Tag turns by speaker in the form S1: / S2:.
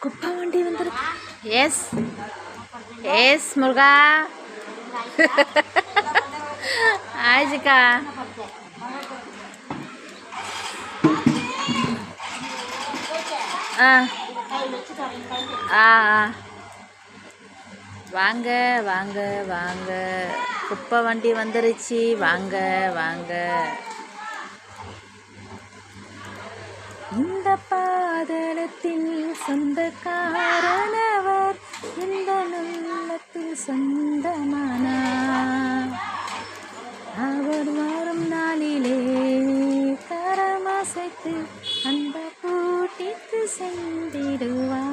S1: குப்பை வண்டி வந்துருக்கு. எஸ் எஸ் முருகா. ஆயிடுச்சுக்கா. ஆ ஆ வாங்க வாங்க வாங்க, குப்பை வண்டி வந்துருச்சு. வாங்க வாங்க. இந்த பாதலத்தின் சொந்தக்காரனவர் இந்த உள்ளத்தில் சொந்தமானார். அவர் வரும் நாளிலே கரமசைத்து அந்த கூட்டிற்கு சென்றிடுவார்.